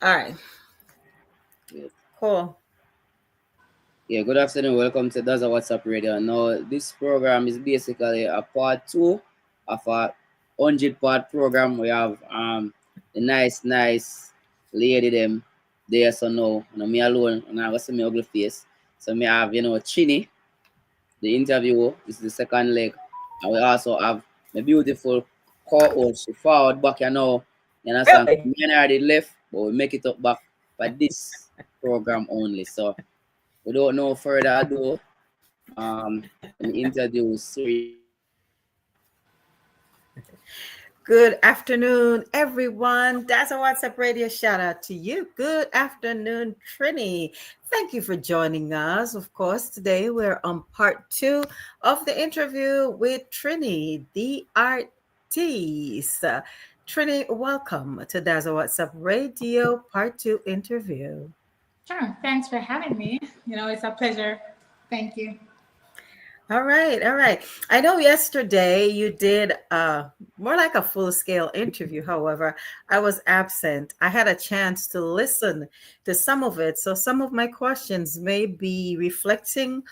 All right. Yeah, Cool. yeah, good afternoon. Welcome to Does a WhatsApp Radio. Now, this program is basically a part two of a 100 part program. We have the nice lady them there. So now, me alone, and I was see my ugly face. So me have Trinni, the interviewer. This is the second leg, and we also have the beautiful co-host. She forward back, you understand? Really? Me and her did left, but we make it up back for this program only. So without no further ado, let me introduce Siri. Good afternoon, everyone. That's a WhatsApp radio shout out to you. Good afternoon, Trinni. Thank you for joining us. Of course, today we're on part two of the interview with Trinni, the artist. Trinni, welcome to Dazzle WhatsApp Radio Part 2 interview. Sure. Thanks for having me. It's a pleasure. Thank you. All right, all right. I know yesterday you did more like a full scale interview. However, I was absent. I had a chance to listen to some of it. So some of my questions may be reflecting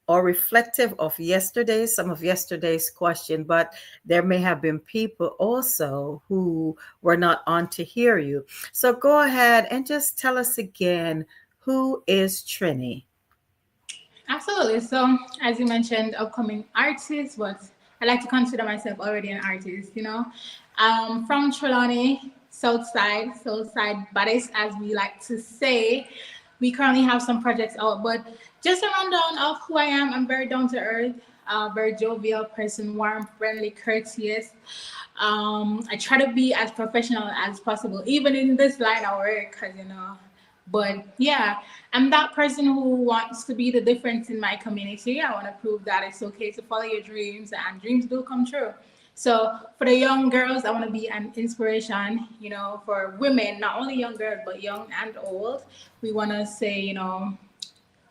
or reflective of yesterday, some of yesterday's question, but there may have been people also who were not on to hear you. So go ahead and just tell us again, who is Trinni? Absolutely. So, as you mentioned, upcoming artist, but I like to consider myself already an artist. From Trelawney, Southside Baddest, as we like to say. We currently have some projects out, but just a rundown of who I am. I'm very down to earth, very jovial person, warm, friendly, courteous. I try to be as professional as possible, even in this line of work, because. But yeah, I'm that person who wants to be the difference in my community. I want to prove that it's okay to follow your dreams and dreams do come true. So for the young girls, I want to be an inspiration, for women, not only young girls, but young and old. We want to say,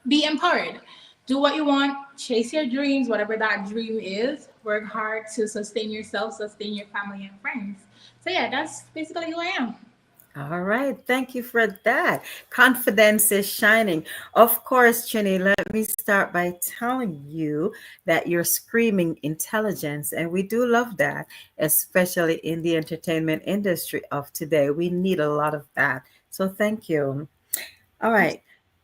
be empowered. Do what you want, chase your dreams, whatever that dream is. Work hard to sustain yourself, sustain your family and friends. So yeah, that's basically who I am. All right, thank you for that. Confidence is shining. Of course, Chinny, let me start by telling you that you're screaming intelligence, and we do love that, especially in the entertainment industry of today. We need a lot of that. So thank you. All right,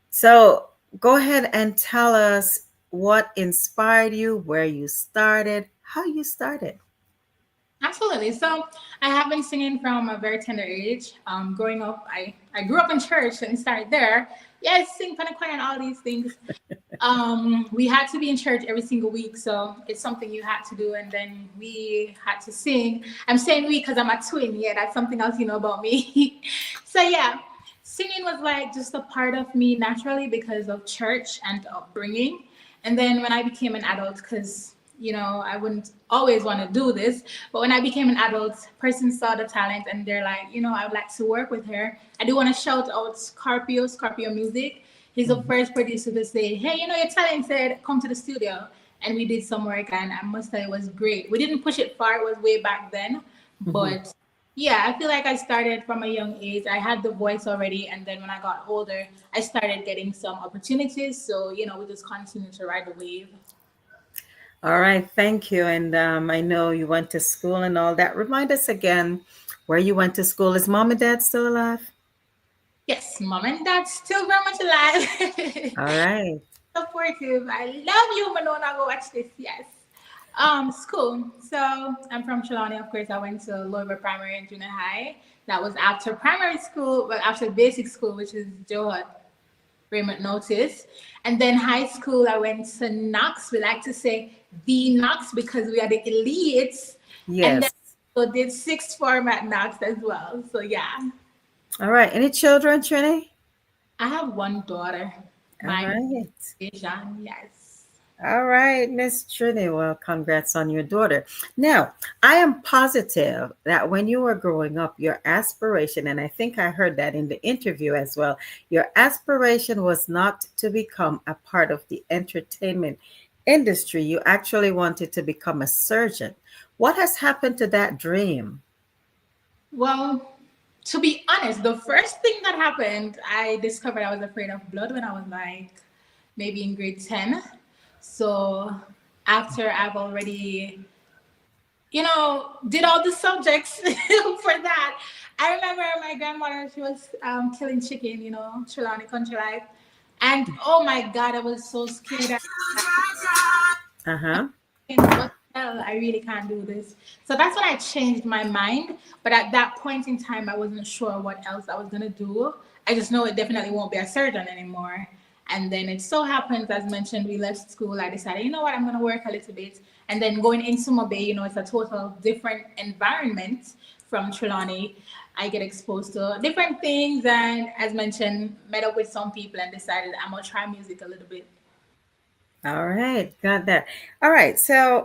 so go ahead and tell us what inspired you, where you started, how you started. Absolutely. So I have been singing from a very tender age. Growing up, I grew up in church and started there. Yes, sing kind of choir and all these things. We had to be in church every single week, so it's something you had to do. And then we had to sing. I'm saying we because I'm a twin. Yeah, that's something else you know about me. So yeah, singing was like just a part of me naturally because of church and upbringing. And then when I became an adult, because I wouldn't always want to do this, but when I became an adult, person saw the talent and they're like, I would like to work with her. I do want to shout out Scorpio Music. He's the first producer to say, hey, you're talented, come to the studio. And we did some work, and I must say it was great. We didn't push it far, it was way back then. Mhm. But yeah, I feel like I started from a young age. I had the voice already, and then when I got older, I started getting some opportunities. So, we just continue to ride the wave. All right, thank you. And I know you went to school and all that. Remind us again where you went to school. Is mom and dad still alive? Yes, mom and dad still very much alive. All right. Supportive. I love you, Manona. Go watch this. Yes. School. So I'm from Trelawney. Of course, I went to Lower Primary and Junior High. That was after primary school, but after basic school, which is Johad Raymond Notice. And then high school, I went to Knox. We like to say the Knox because we are the elites. And then Yes. so did sixth form at Knox as well. So yeah, All right. Any children, Trini? I have one daughter. All My right. Asian, yes. All right, Miss Trini. Well, congrats on your daughter. Now, I am positive that when you were growing up, your aspiration, and I think I heard that in the interview as well, your aspiration was not to become a part of the entertainment industry. You actually wanted to become a surgeon. What has happened to that dream? Well, To be honest, the first thing that happened, I discovered I was afraid of blood when I was like maybe in grade 10. So after I've already, did all the subjects for that. I remember my grandmother, she was killing chicken, Trelawney Country Life. And oh my God, I was so scared. Uh-huh. What the hell? I really can't do this. So that's when I changed my mind. But at that point in time, I wasn't sure what else I was going to do. I just know it definitely won't be a surgeon anymore. And then it so happens, as mentioned, we left school. I decided, you know what, I'm going to work a little bit. And then going into Mobe, it's a total different environment from Trelawney. I get exposed to different things. And as mentioned, met up with some people and decided I'm going to try music a little bit. All right, got that. All right, so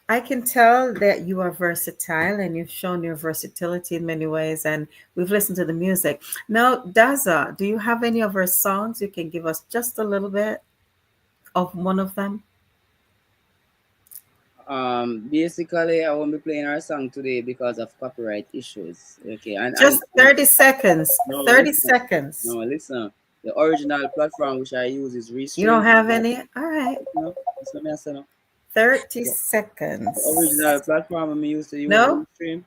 I can tell that you are versatile and you've shown your versatility in many ways, and we've listened to the music. Now, Daza, do you have any of her songs you can give us just a little bit of one of them? Basically, I won't be playing our song today because of copyright issues. Okay, and Just 30 seconds. no, 30 listen, seconds. no, listen. The original platform which I use is You don't Restream. have any? All right. No, listen, me I say no. 30 The original seconds. platform I used to use No? Restream.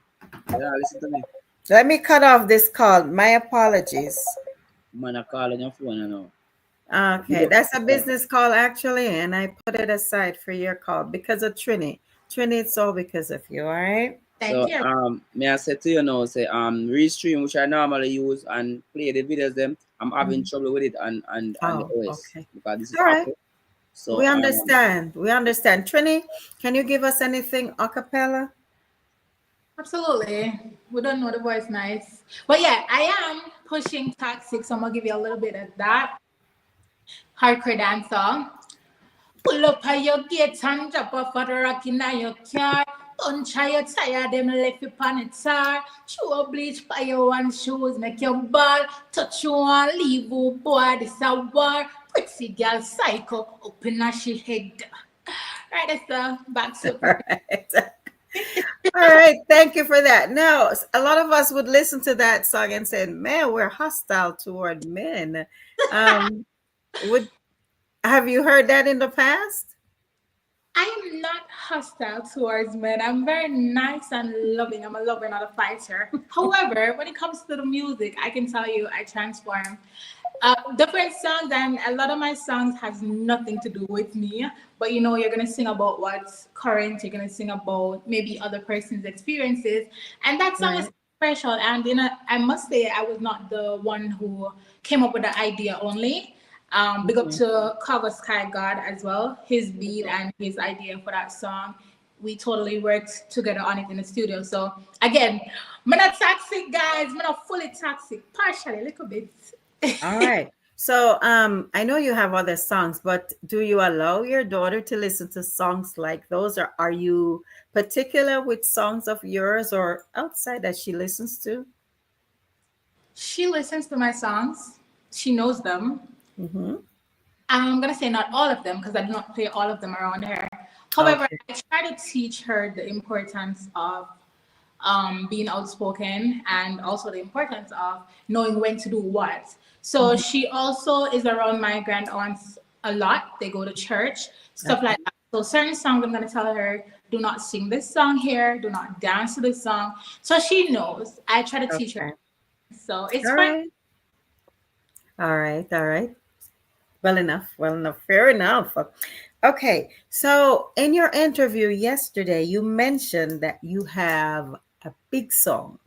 Yeah, listen to me. Let me cut off this call. My apologies. Man, I call on your phone now. Okay, that's a business call actually, and I put it aside for your call because of Trinny. Trinny, it's all because of you, all right? Thank So you. may I say to you now, say Restream which I normally use and play the videos them, I'm having Mhm. trouble with it and the Oh, OS okay. because this is All right. Apple. So We understand. We understand. Trinny, can you give us anything a cappella? Absolutely. We don't know the voice nice. But yeah, I am pushing toxic, so I'm gonna give you a little bit of that hardcore dancer. Pull up at your gate and drop off at the rock in your car. Punch how you tire, them left you on it tar. Show bleach by your one shoes, make your ball. Touch you and leave you, boy, this a war. Pretty girl psycho, open her she head. Right, that's the back All super. right. All right. Thank you for that. Now, a lot of us would listen to that song and say, man, we're hostile toward men. Um, would have you heard that in the past? I am not hostile towards men. I'm very nice and loving. I'm a lover, not a fighter. However, when it comes to the music, I can tell you I transform. Different songs, and a lot of my songs has nothing to do with me. But you're gonna sing about what's current. You're gonna sing about maybe other person's experiences, and that song is Right. special. And I must say, I was not the one who came up with the idea only. Big up Mhm. to Cover Sky God as well. His beat and his idea for that song. We totally worked together on it in the studio. So again, I'm not toxic, guys. I'm not fully toxic. Partially, a little bit. All right. So, I know you have other songs, but do you allow your daughter to listen to songs like those, or are you particular with songs of yours or outside that she listens to? She listens to my songs. She knows them. Mm-hmm. I'm gonna say not all of them because I do not play all of them around her. However, Okay. I try to teach her the importance of being outspoken and also the importance of knowing when to do what. So Mhm. she also is around my grand aunts a lot. They go to church, stuff like Okay. that. So certain songs I'm gonna tell her, do not sing this song here, do not dance to this song. So she knows. I try to teach her. Okay. So it's All fun. right. All right. All right. Well enough. Well enough. Fair enough. Okay. So, in your interview yesterday, you mentioned that you have a big song.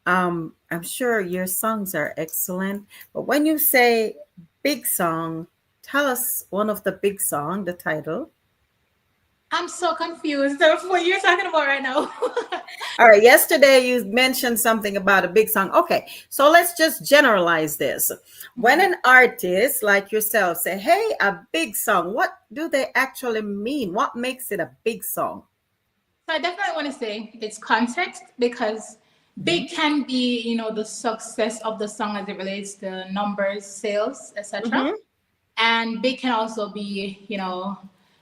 I'm sure your songs are excellent, but when you say big song, tell us one of the big song, the title. I'm so confused of what you're talking about right now. All right, yesterday you mentioned something about a big song. Okay, so let's just generalize this. When Mhm. an artist like yourself say, "Hey, a big song," what do they actually mean? What makes it a big song? So I definitely want to say it's context because Hmm. big can be, the success of the song as it relates to numbers, sales, etc. Hmm. And big can also be,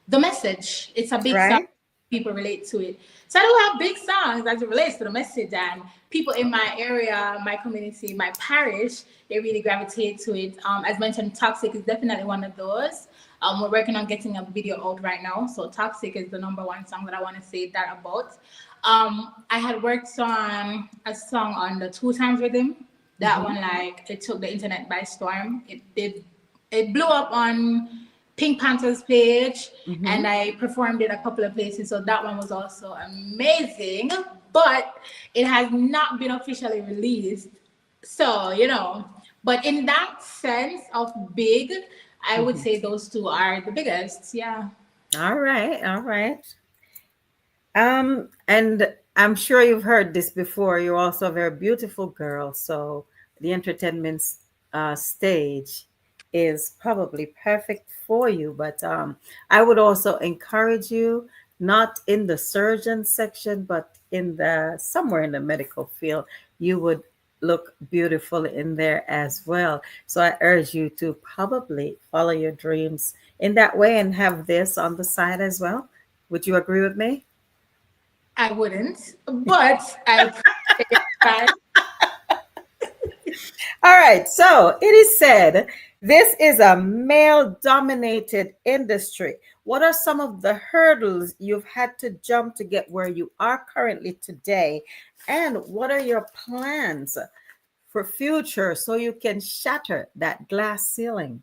the message. It's a big song. Right? people relate to it. So I do have big songs as it relates to the message, and people in my area, my community, my parish, they really gravitate to it. As mentioned, Toxic is definitely one of those. We're working on getting a video out right now, so Toxic is the number one song that I want to say that about. I had worked on a song on the Two Times Rhythm. That one, like, it took the internet by storm. It blew up on Pink Panther's page, and I performed it a couple of places. So that one was also amazing, but it has not been officially released. So, but in that sense of big, I would say those two are the biggest. Yeah. All right, all right. And I'm sure you've heard this before. You're also a very beautiful girl, so the entertainment stage is probably perfect for you. But I would also encourage you, not in the surgeon section, but in the somewhere in the medical field. You would look beautiful in there as well. So I urge you to probably follow your dreams in that way and have this on the side as well. Would you agree with me? I wouldn't, but I appreciate your advice. All right, so it is said this is a male dominated industry. What are some of the hurdles you've had to jump to get where you are currently today? And what are your plans for future so you can shatter that glass ceiling?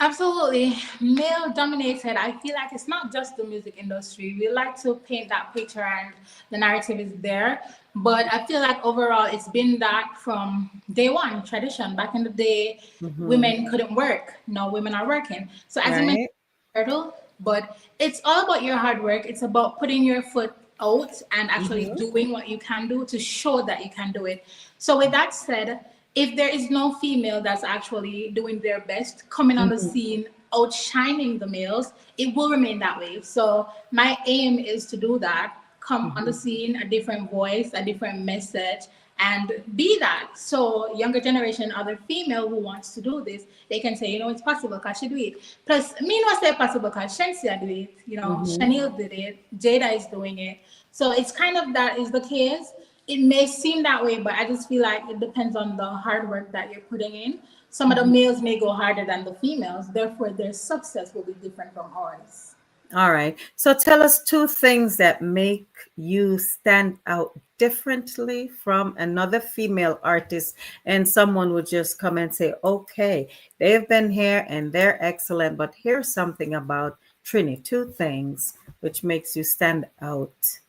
Absolutely. Male dominated. I feel like it's not just the music industry. We like to paint that picture and the narrative is there. But I feel like overall it's been that from day one, tradition. Back in the day, Hmm. women couldn't work. Now women are working. So as you mentioned, Right? hurdle, but it's all about your hard work. It's about putting your foot out and actually Hmm. doing what you can do to show that you can do it. So, with that said, if there is no female that's actually doing their best, coming on the Hmm. scene, outshining the males, it will remain that way. So, my aim is to do that, come on the Hmm. scene, a different voice, a different message, and be that. So younger generation, other female who wants to do this, they can say, it's possible because she do it. Plus, me not say possible because Shensia do it, Hmm. Chanel did it, Jada is doing it. So it's kind of that is the case. It may seem that way, but I just feel like it depends on the hard work that you're putting in. Some of the males may go harder than the females, therefore their success will be different from ours. All right. So tell us two things that make you stand out differently from another female artist, and someone would just come and say, okay, they've been here and they're excellent, but here's something about Trini, two things which makes you stand out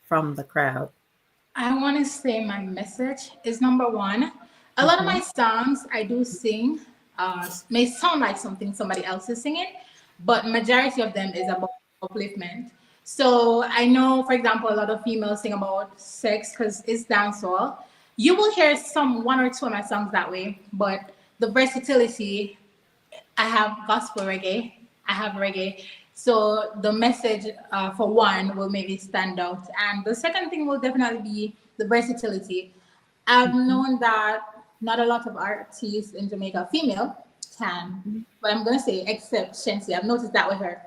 from the crowd. I want to say my message is number one. A lot of Hmm. my songs I do sing may sound like something somebody else is singing, but majority of them is about upliftment. So I know, for example, a lot of females sing about sex because it's dancehall. You will hear some one or two of my songs that way, but the versatility, I have gospel reggae, I have reggae. So the message, for one, will make me stand out. And the second thing will definitely be the versatility. I've known that not a lot of artists in Jamaica, female, can, but I'm going to say, except Shensi, I've noticed that with her,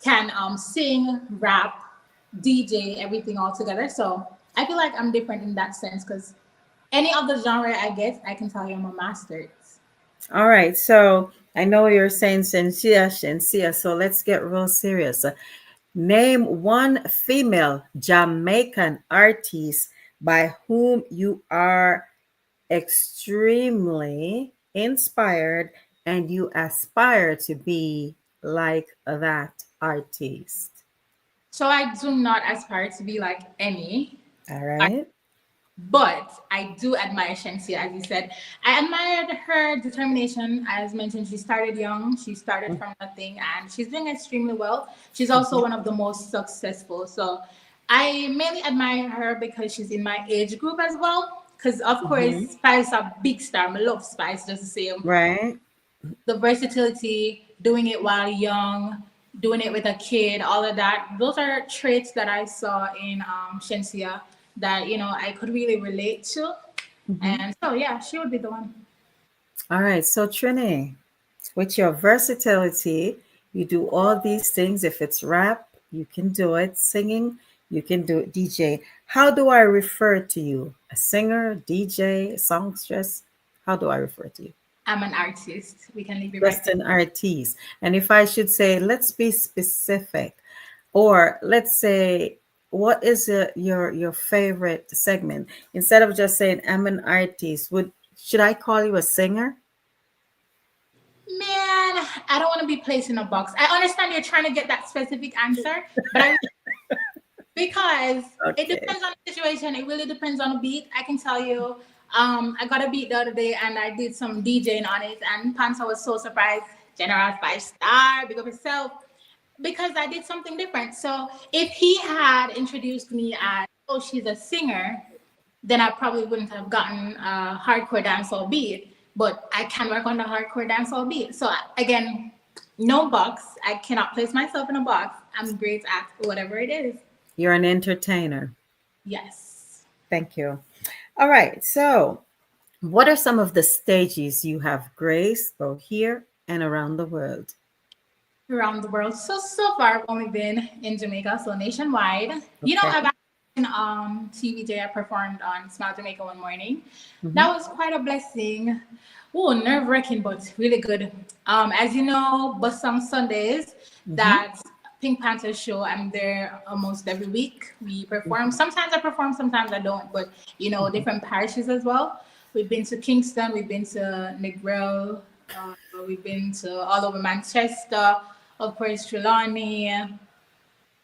can sing, rap, DJ, everything all together. So I feel like I'm different in that sense because any other genre I get, I can tell you I'm a master. All right. So I know you're saying Shensia, Shensia. So let's get real serious. Name one female Jamaican artist by whom you are extremely inspired and you aspire to be like that artist. So I do not aspire to be like any, All right. but I do admire Shensia, as you said. I admired her determination. As mentioned, she started young, she started from nothing, and she's doing extremely well. She's also one of the most successful. So I mainly admire her because she's in my age group as well. Because, of course, Hmm. Spice is a big star. I love Spice just the same. Right. The versatility, doing it while young, doing it with a kid, all of that. Those are traits that I saw in Shensia that I could really relate to. Hmm. And so yeah, she would be the one. All right. So, Trini, with your versatility, you do all these things. If it's rap, You can do it singing. You can do it DJ. How do I refer to you? A singer, DJ, songstress? How do I refer to you? I'm an artist. We can leave it right Just an artiste. And if I should say, let's be specific, or let's say, what is your favorite segment? Instead of just saying I'm an artist, would should I call you a singer? Man, I don't want to be placed in a box. I understand you're trying to get that specific answer, but I because it Okay. depends on the situation. It really depends on the beat. I can tell you, I got a beat the other day and I did some DJing on it, and Panther was so surprised. General 5 star, big up yourself, because I did something different. So if he had introduced me as, oh, she's a singer, then I probably wouldn't have gotten a hardcore dancehall beat. But I can work on the hardcore dancehall beat. So again, no box. I cannot place myself in a box. I'm great at whatever it is. You're an entertainer. Yes. Thank you. All right. So, what are some of the stages you have graced both here and around the world? Around the world. So far I've only been in Jamaica, so nationwide. You know, Okay. I've been TVJ. I performed on Smile Jamaica one morning. Hmm. That was quite a blessing. Oh, nerve wracking, but really good. As you know, Bus Song Sundays, Hmm. that Pink Panther show, I'm there almost every week. We perform. Sometimes I perform, sometimes I don't, but you know, different parishes as well. We've been to Kingston, we've been to Negril, we've been to all over Manchester, of course, Trelawney.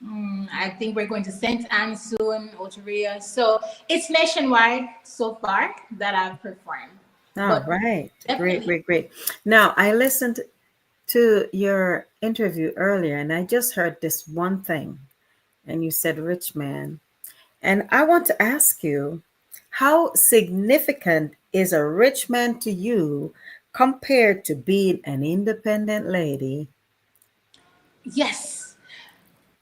I think we're going to St. Anne soon, Oteria. So it's nationwide so far that I've performed. All But right. Great, definitely, great, great. Now, I listened to your interview earlier and I just heard this one thing. And you said rich man. And I want to ask you, how significant is a rich man to you compared to being an independent lady? yes.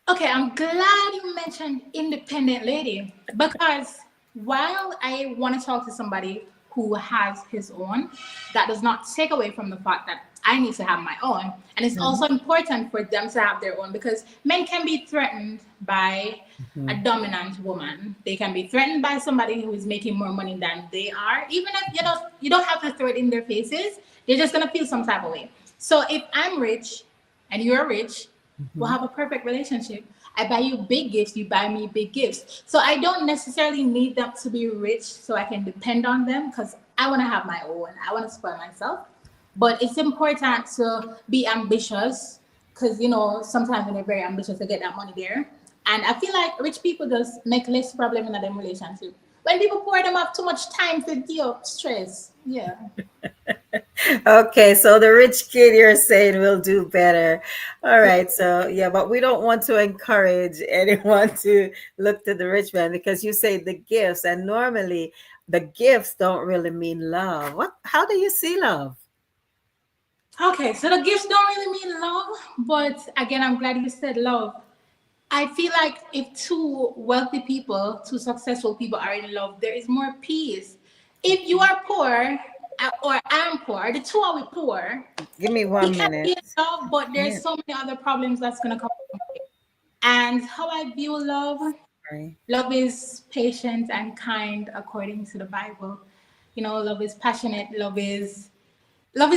Okay, I'm glad you mentioned independent lady, because while I want to talk to somebody who has his own, that does not take away from the fact that I need to have my own. And it's Mhm. also important for them to have their own, because men can be threatened by a Mhm. dominant woman. They can be threatened by somebody who is making more money than they are. Even if you don't have to throw it in their faces, they're just gonna feel some type of way. So if I'm rich and you're rich, we'll Mhm. have a perfect relationship. I buy you big gifts, you buy me big gifts. So I don't necessarily need them to be rich so I can depend on them, because I want to have my own. I want to spoil myself. But it's important to be ambitious, because, you know, sometimes when you're very ambitious, you get that money there. And I feel like rich people just make less problem in them relationship. When people pour them have too much time to deal with stress. Yeah. Okay, so the rich kid you're saying will do better. All right, so yeah, but we don't want to encourage anyone to look to the rich man because you say the gifts, and normally the gifts don't really mean love. What? How do you see love? Okay, so the gifts don't really mean love, but again, I'm glad you said love. I feel like if two wealthy people, two successful people are in love, there is more peace. If you are poor, or I'm poor, the two are we poor, Give me we one can be minute. in love, but Yeah, there's so many other problems that's gonna come. And how I view love, sorry. love is patient and kind according to the Bible. You know, love is passionate, love is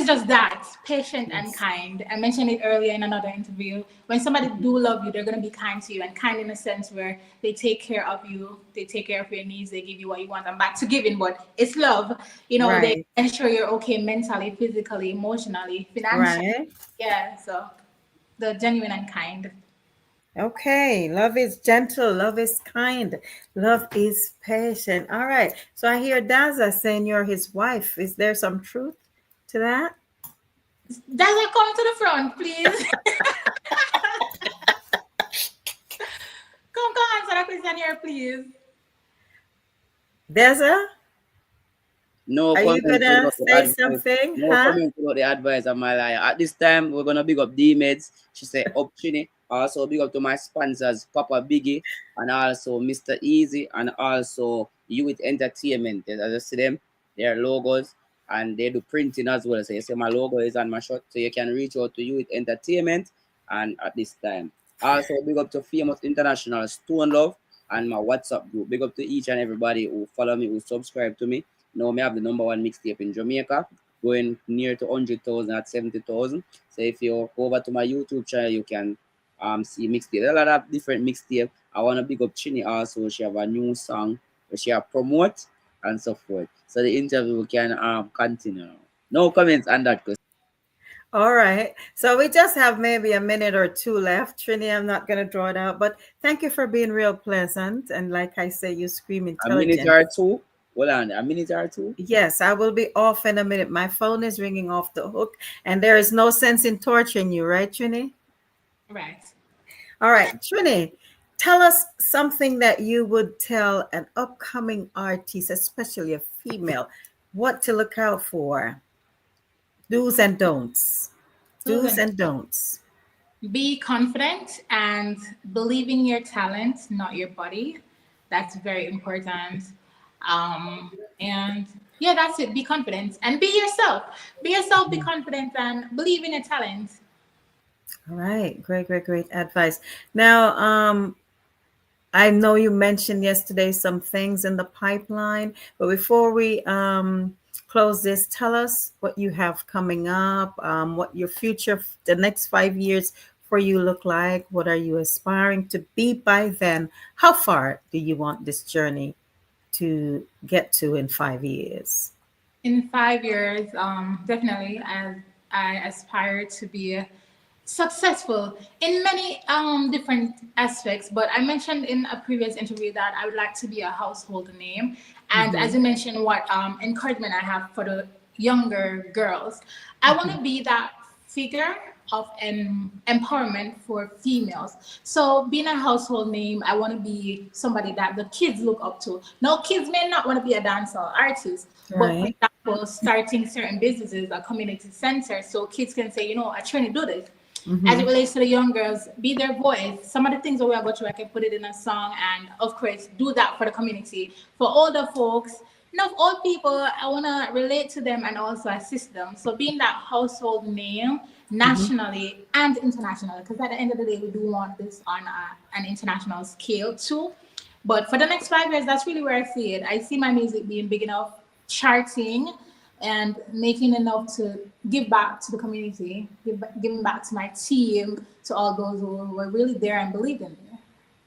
just that, patient and Yes. kind. I mentioned it earlier in another interview. When somebody do love you, they're gonna be kind to you, and kind in a sense where they take care of you, they take care of your needs, they give you what you want. I'm back to giving, but it's love. You know, they Right, ensure you're okay mentally, physically, emotionally, financially. right. Yeah, so the genuine and kind. Okay, love is gentle, love is kind, love is patient. All right. So I hear Daza saying you're his wife. Is there some truth to that? Doesn't come to the front, please. Come answer the question here, please. Daza, No are you comment gonna without the say advice. something? No Huh? comment without the advice of my liar. At this time, we're gonna big up D-Meds. She said up Trinni. Also big up to my sponsors, Papa Biggie, and also Mr. Easy, and also Youth Entertainment. As I see them, their logos, and they do printing as well. So you see my logo is on my shirt, so you can reach out to Youth Entertainment. And at this time. Also, big up to famous international Stone Love and my WhatsApp group. Big up to each and everybody who follow me, who subscribe to me. Now, me have the number one mixtape in Jamaica, going near to 100,000 at 70,000. So if you go over to my YouTube channel, you can see mixtape. There are a lot of different mixtape. I want to big up Trinni also. She have a new song where she have promote and so forth. So the interview can continue. No comments on that. All right. So we just have maybe a minute or two left. Trini, I'm not going to draw it out, but thank you for being real pleasant. And like I say, you scream A minute intelligent. or two. Hold on, a minute or two. Yes, I will be off in a minute. My phone is ringing off the hook, and there is no sense in torturing you, right, Trini? Right. All right, Trini, tell us something that you would tell an upcoming artist, especially a female, what to look out for. Do's and don'ts. Do's Susan, and don'ts. be confident and believe in your talent, not your body. That's very important. And yeah, that's it. Be confident and be yourself. Be yourself, be confident, and believe in your talent. All right, great, great, great advice. Now, I know you mentioned yesterday some things in the pipeline, but before we close this, tell us what you have coming up, what your future, the next 5 years for you look like. What are you aspiring to be by then? How far do you want this journey to get to in 5 years? In 5 years, definitely, I aspire to be successful in many different aspects. But I mentioned in a previous interview that I would like to be a household name. And as Hmm. you mentioned, what encouragement I have for the younger girls, I want to be that figure of empowerment for females. So being a household name, I want to be somebody that the kids look up to. Now, kids may not want to be a dancer or artist, but for Right. example, starting certain businesses, a community center, so kids can say, you know, I trying to do this. As it Hmm. relates to the young girls, be their voice. Some of the things that we are going through, I can put it in a song and, of course, do that for the community. For older folks, you know, old people, I want to relate to them and also assist them. So being that household name Hmm. nationally and internationally, because at the end of the day, we do want this on an international scale too. But for the next 5 years, that's really where I see it. I see my music being big enough, charting, and making enough to give back to the community, giving back to my team, to all those who were really there and believed in me.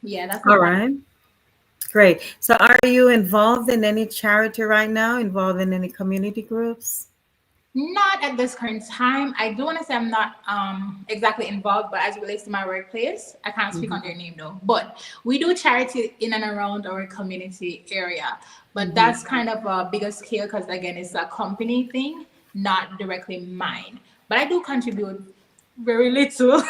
Yeah, that's the All plan. right. Great. So are you involved in any charity right now? Involved in any community groups? Not at this current time. I do want to say I'm not exactly involved, but as it relates to my workplace, I can't speak on their name though. But we do charity in and around our community area. But Hmm. that's kind of a bigger scale because, again, it's a company thing, not directly mine. But I do contribute very little.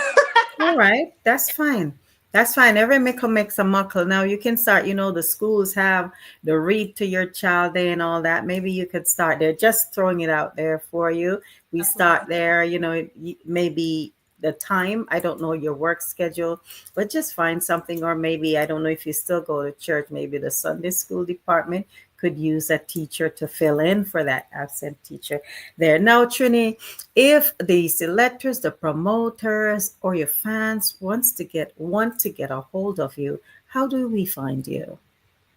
All right, that's fine. That's fine. Every mickle makes a muckle. Now you can start, the schools have the Read to Your Child Day and all that. Maybe you could start there. Just throwing it out there for you. We start Absolutely. there, maybe the time. I don't know your work schedule, but just find something. Or maybe, I don't know if you still go to church, maybe the Sunday school department could use a teacher to fill in for that absent teacher there. Now, Trini, if the selectors, the promoters, or your fans want to get a hold of you, how do we find you?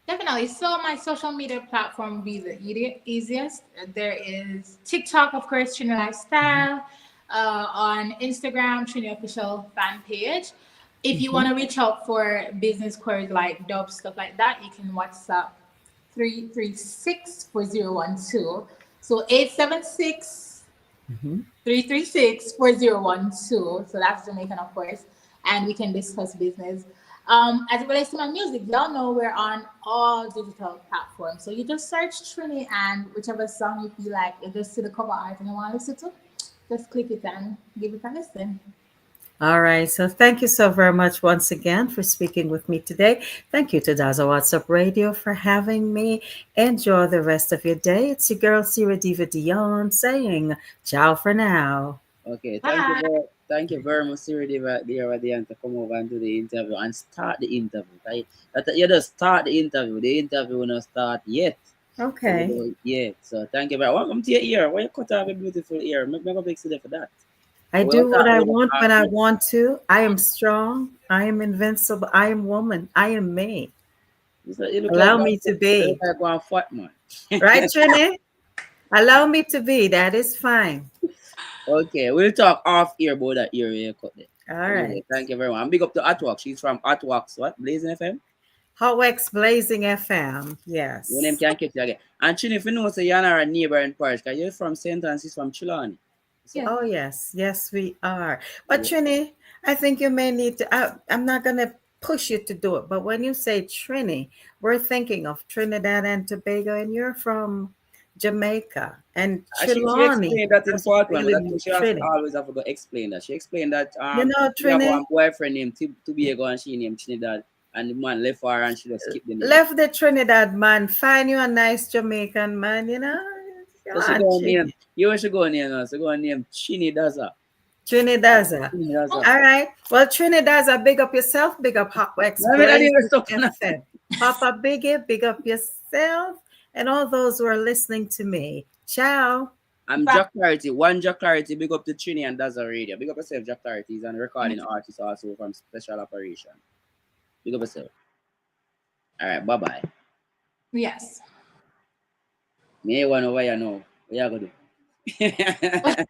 Definitely. So my social media platform would be the easiest. There is TikTok, of course, Trini Lifestyle. On Instagram, Trini Official fan page. If you Mhm. want to reach out for business queries like dub stuff like that, you can WhatsApp 336 4012. So 876 Mhm. 336 4012. So that's Jamaican, of course, and we can discuss business. As it relates to my music, y'all know we're on all digital platforms. So you just search Trini and whichever song you feel like, you just see the cover art and you want to listen to, just click it and give it a listen. All right. So thank you so very much once again for speaking with me today. Thank you to Daza WhatsApp Radio for having me. Enjoy the rest of your day. It's your girl, Sira Diva Dion, saying ciao for now. Okay, Bye. thank you very much, Siri Diva, to come over and do the interview and start the interview. Right? You just start the interview. The interview will not start yet. So Okay. yeah. So thank you very much. Welcome to your ear. Why you cut off your beautiful ear? Make a big city for that. I We want do to what talk I about want when I artists. want to. I am strong. I am invincible. I am woman. I am me. You look like Allow me to be. one fat man. Right, Trini? Allow me to be. That is fine. Okay, we'll talk off here about that area cut there. All Anyway, right. thank you very much. And big up to Atwak. She's from Atwak's what? Blazing FM? Howex Blazing FM. Your name Yes. can catch you again. And Chin, if you know, say you're not a neighbor in Paris, because you're from St. Francis from Chilani. So, Yeah. Oh, yes. Yes, we are. But yeah. Trini, I think you may need to, I'm not going to push you to do it. But when you say Trini, we're thinking of Trinidad and Tobago, and you're from Jamaica. And She Trelawney explained that in doesn't part one, but really I think mean she has Trini. always have to go explain that. She explained that You know, she have one Trini, boyfriend named Tobago and she named Trinidad, and the man left her and she just skipped the name. left the Trinidad man, find you a nice Jamaican man, you know? Come So she on, go and name Trini. you should go name now. So go and name Chinidaza. Trinidad. Oh, Chinidaza. All right. Well, Trinidad's a big up yourself, big up Hot Wax I mean I didn't Blazing stop now. FM. Papa Biggie, big up yourself and all those who are listening to me. Ciao. I'm but Jack Clarity. One Jack Clarity, big up to Trinni and Daza Radio. Big up yourself, Jack Clarity. He's a recording artist also from Special Operation. Big up yourself. Alright, bye bye. yes. Me want to know what you know. What you gonna do?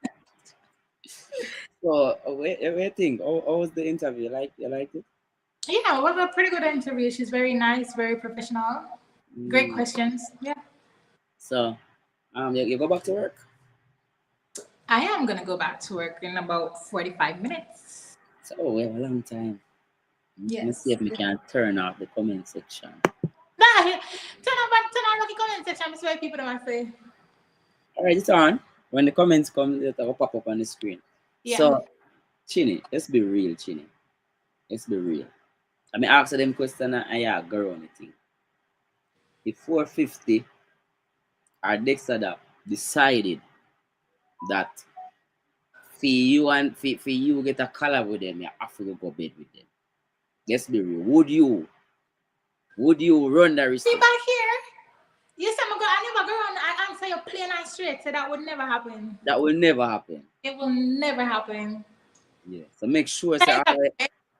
So what you think? How was the interview? You liked it? Yeah, it was a pretty good interview. She's very nice, very professional. Great Mm. questions. Yeah. So you go back to work? I am gonna go back to work in about 45 minutes. So we have a long time. Let me see Yes. if we can turn off the comment section. Nah, turn on the comment section. That's why people don't say. Alright, it's on. When the comments come, it'll pop up on the screen. Yeah. So Chinny, let's be real, Chinny. Let's be real. I mean, ask them question and yeah, go on the thing. The 450 or Dexter decided that for you get a collab with them, you have to go bed with them. Let's be real. Would you run the risk? See back here. You said I never go on. I answer you plain and straight. So that would never happen. That will never happen. It will never happen. Yeah. So make sure say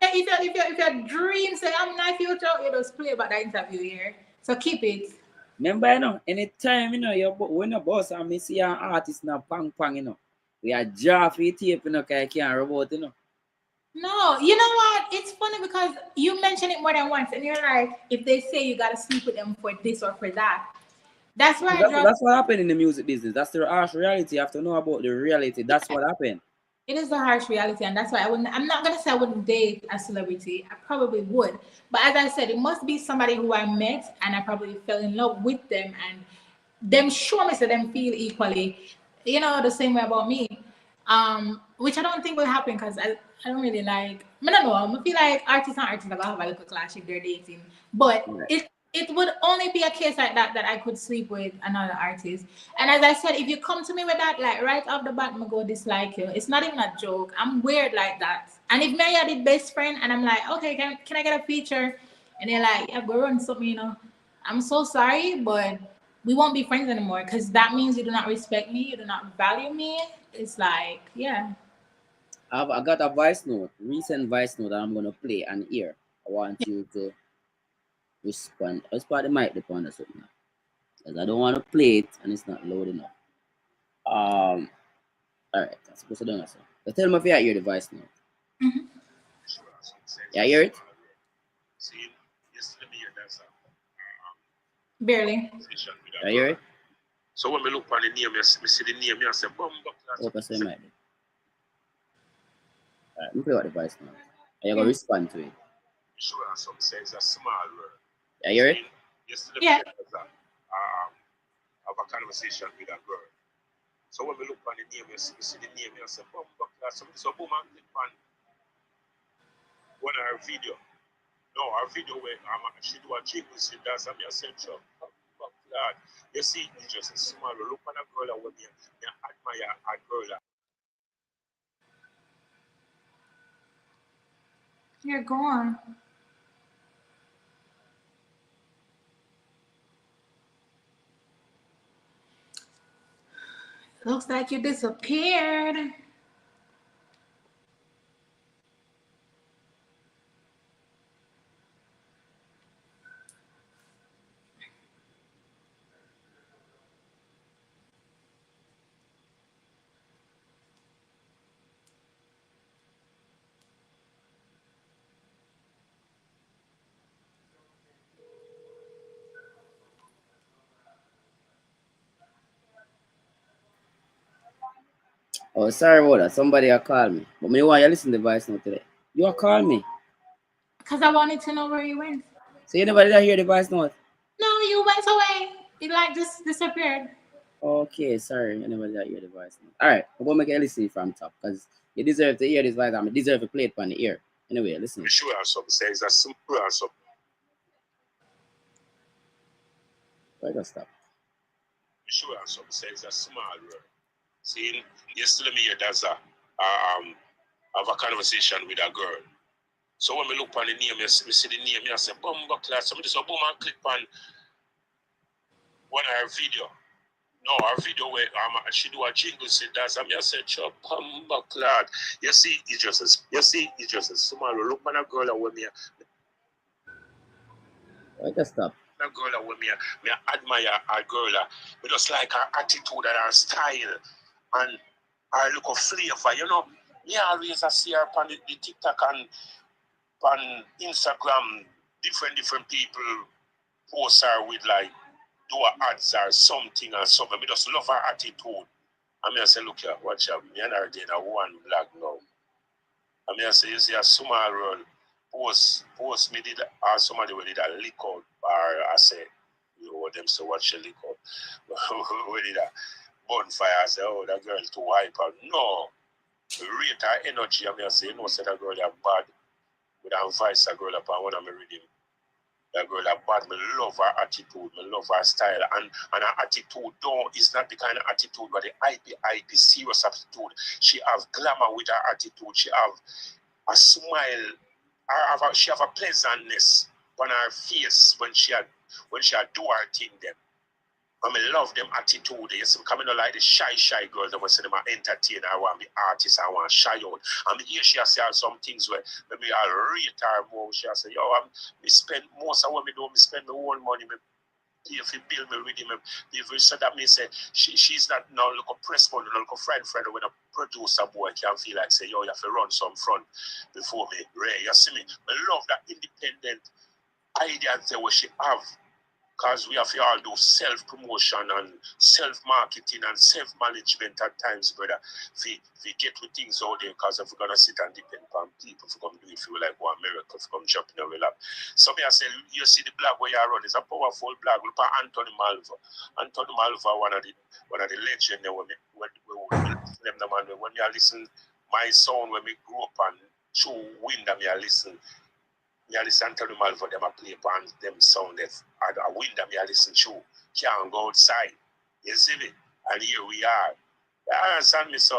If your dream say I'm not future, you just play about the interview here. So keep it. remember, anytime you're when a boss and me see an artist now pang pang, we are jaw for tape, cause I can't robot, No, you know what? It's funny because you mention it more than once, and you're like, if they say you gotta sleep with them for this or for that, that's why I draw. That's what happened in the music business. That's the harsh reality. You have to know about the reality. That's what happened. It is the harsh reality, and that's why I wouldn't. I'm not gonna say I wouldn't date a celebrity. I probably would, but as I said, it must be somebody who I met and I probably fell in love with them, and them show me so them feel equally, the same way about me. Which I don't think will happen because I don't really like. I don't know. I feel like artists and artists are gonna have a little clash if they're dating, but Right. it would only be a case like that I could sleep with another artist. And as I said, if you come to me with that, like right off the bat, I'm gonna go dislike you. It's not even a joke. I'm weird like that. And if Mary are the best friend and I'm like, okay, can I get a feature? And they're like, yeah, go run something. I'm so sorry, but we won't be friends anymore because that means you do not respect me, you do not value me. It's like, yeah. I got a voice note, recent voice note that I'm gonna play and hear. I want you to respond. Let's put the mic upon or something. Because I don't want to play it and it's not loud enough. Alright, that's supposed to do that. So tell me if you hear the voice note. Mhm. Yeah, hear it? Barely. Yeah, hear it? So when we look on the name, we see the name, I say, Bumbo class. Open so mic. Alright, let me play what the voice note. And you're gonna respond to it. Sure, some say it's a small word. Yeah, hear it? Yesterday, Yeah. have a conversation with a girl. So when we look on the name, we see the name, I say, Bumbo class. So boom, and click on one of her video. No, her video where she do a jig with she dance and me a central. God. You see, it's just a small look on a girl that would be admire a girl. You're gone. Looks like you disappeared. Oh, sorry about that. Somebody a call me. But me want you listen to the voice note today. You a call me. Because I wanted to know where you went. So you never did hear the voice note? No, you went away. You like just disappeared. Okay, sorry. You never did hear the voice note. Alright, I'm gonna make you listen from top because you deserve to hear this voice and I deserve to play it on the ear. Anyway, listen. Me sure and some says that some and some. Why just stop? Me sure and some says that small word. See, yesterday me here that's a have a conversation with a girl. So when me look on the name, me see the name, I say, Bumba class. So me just a boom and click on one of her video. No, her video where she do a jingle say that's I said, chop Bumba clad. You see, it's just a small look on a girl when me Why just stop? a girl when me admire a girl. Me just like her attitude and her style and her look of flavor, you know. Me always I see her on the TikTok and on Instagram, different people post her with like do her ads or something or something. I just love her attitude. I mean I say, look here, watch out. Me and her doing a one black now. I mean I say you see a small run post me did or somebody we did a lick out or I say you know them so watch the lick out. We did a bonfire, I say, oh that girl too hyper. No. Rate her energy, I mean I say, you know say that girl is bad. With an advice a girl upon one of my reading. That girl that bad, me love her attitude, me love her style, and her attitude though is not the kind of attitude but the IP serious attitude. She have glamour with her attitude, she have a smile, she have a pleasantness on her face when she had do her thing them. I mean, love them attitude. You see, coming like the shy girls that want to see them entertain. I want to be artist. I want to shy out. I mean, here she has said some things where maybe I'll rate her more. She has said, yo, me spend most of what me do, me spend my own money. Me pay for bill, me read him. If you said that, me say, she's not now look a press fund, look a friend when a producer boy can feel like say, yo, you have to run some front before me. Ray, you see me? I love that independent idea there where she have. Because we have to all do self-promotion and self-marketing and self-management at times, brother. We get with things out there because if we're going to sit and depend on people, if we're going to do it, feel like one miracle, if we're going to jump in our lap. So me I say, you see the blog where you run, it's a powerful blog. Look at Anthony Malva. Anthony Malva, one of the legends when them the man, when me I listen my sound when me grew up and through wind and me I listen. Me a listen to them all for them a play upon them sound that a wind that me a listen to. Can't go outside. You see me? And here we are. You understand me? So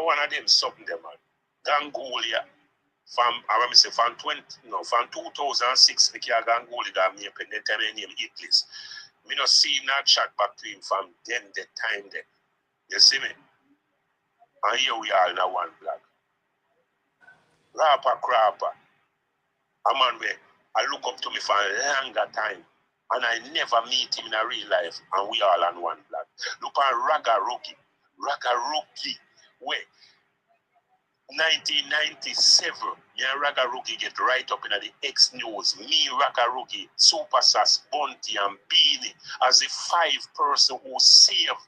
one of them something them man. Gangolia from 2006 me can Gangolia got me pen the time I name Itlis. Me not see not chat back to him from then the time there. You see me? And here we are in a one black. Rapper crapper. A man where I look up to me for a longer time and I never meet him in a real life and we all on one block. Look at Raga Rookie, where 1997, me and Raga Rookie get right up in the X News. Me, Raga Rookie, Super Sass, Bunty and Beanie as the 5 person who saved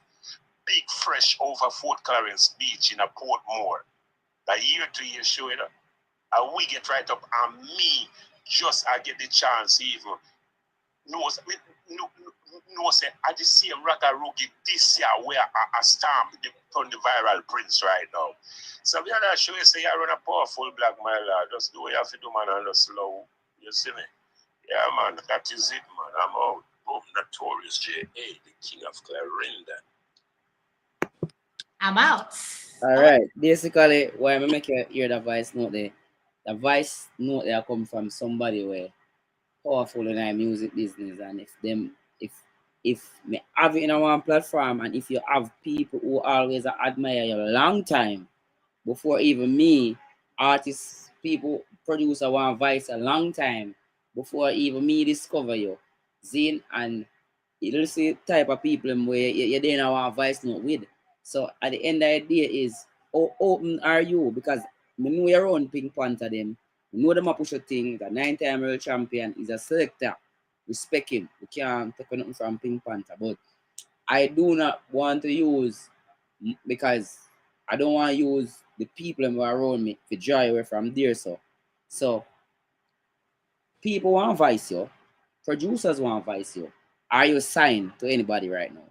Big Fresh over Fort Clarence Beach in a Portmore. The year-to-year show, you know. And we get right up, and me just I get the chance even no say I just see Raga Rookie this year where I stamp on the viral prince right now. So we are not sure you say you run a powerful black my lord. Just do what you have to do, man, and just slow. You see me? Yeah, man, that is it, man. I'm out. Boom, Notorious J.A., the king of Clarinda. I'm out. Alright. Basically, why I make you hear the voice note there? The voice note there come from somebody where powerful in our music business and if me have it in one platform and if you have people who always admire you a long time before even me, artists, people, producer one voice a long time before even me discover you. Zine and you'll see type of people where you didn't want voice note with. So at the end of the day is how open are you? Because me know your own Pink Panther them. We know them a push a thing, the 9-time world champion is a selector. Respect him. We can't take nothing from Pink Panther. But I do not want to use because I don't want to use the people who are around me to dry away from there. So people want to vice you, producers want to vice you. Are you signed to anybody right now?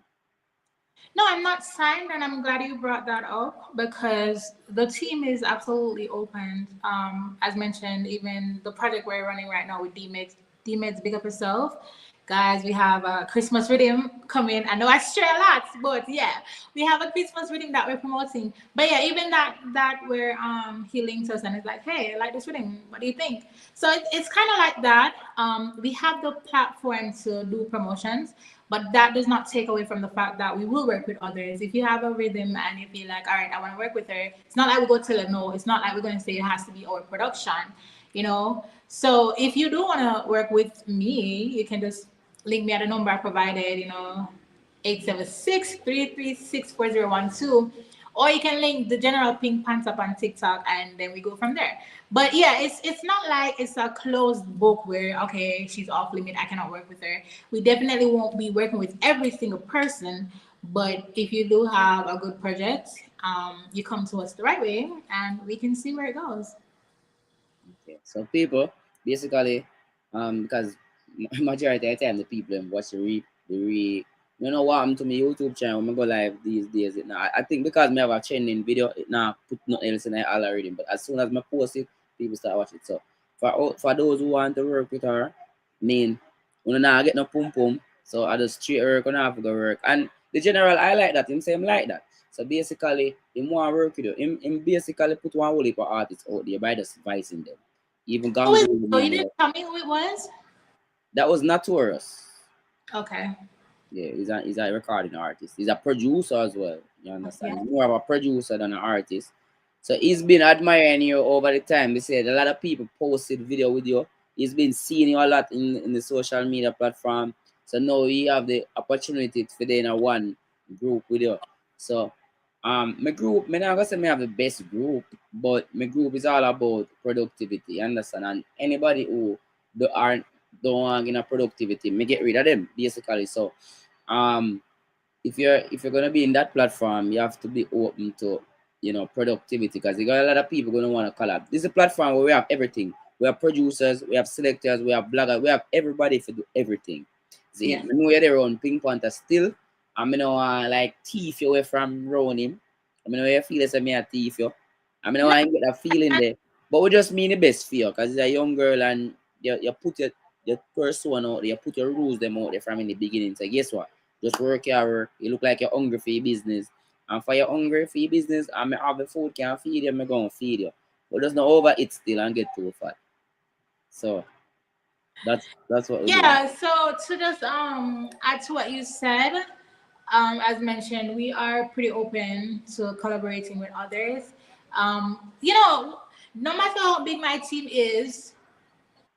No, I'm not signed, and I'm glad you brought that up because the team is absolutely open. As mentioned, even the project we're running right now with D-Meds, big up yourself. Guys, we have a Christmas rhythm coming. I know I stray a lot, but yeah, we have a Christmas rhythm that we're promoting. But yeah, even that where he links us and it's like, hey, I like this rhythm. What do you think? So it's kind of like that. We have the platform to do promotions, but that does not take away from the fact that we will work with others. If you have a rhythm and you feel like, all right, I want to work with her, it's not like we go tell her no. It's not like we're going to say it has to be our production, you know? So if you do want to work with me, you can just link me at the number I provided, 876-336-4012. Or you can link the general Pink Pants up on TikTok and then we go from there. But yeah, it's not like it's a closed book where okay, she's off limit, I cannot work with her. We definitely won't be working with every single person, but if you do have a good project, you come to us the right way and we can see where it goes. Okay. So people basically, because majority of the time the people watch you know what happened to my YouTube channel when I go live these days. It now I think because me have a trending video, it now put nothing else in the algorithm. But as soon as I post it, people start watching it. So for those who want to work with her, I mean, when I get no pum pum, so I just straight work and I have to go work. And the general I like that, him say him like that. So basically, him want work with you. Him basically put one whole heap of artists out there by just advising them. Even Who is Gangu it? with Oh, me you and didn't tell me who it was? that was Notorious. Okay. Yeah, he's a recording artist. He's a producer as well. You Yeah. understand? He's more of a producer than an artist. So he's been admiring you over the time. They said a lot of people posted video with you. He's been seeing you a lot in the social media platform. So now he have the opportunity to fit in a one group with you. So my group, me not gonna say me have the best group, but my group is all about productivity, you understand? And anybody who aren't don't want in a productivity, me get rid of them basically. So um if you're gonna be in that platform, you have to be open to productivity because you got a lot of people gonna want to collab. This is a platform where we have everything. We have producers, we have selectors, we have bloggers, we have everybody to do everything. See, Yes. I know you're there on Pink Panther still. I'm like thief you away from around him. I mean, you feel as me a thief you. I mean, No, I get that feeling there. But we just mean the best for you because it's a young girl and you put your persona out there, you put your rules them out there from in the beginning. So guess what? Just work your work. You look like you're hungry for your business. And for your hungry for your business, and me have the food can feed you, I'm gonna feed you. But just not overeat still and get too fat. So that's what we're doing. yeah, so to just add to what you said, as mentioned, we are pretty open to collaborating with others. No matter how big my team is,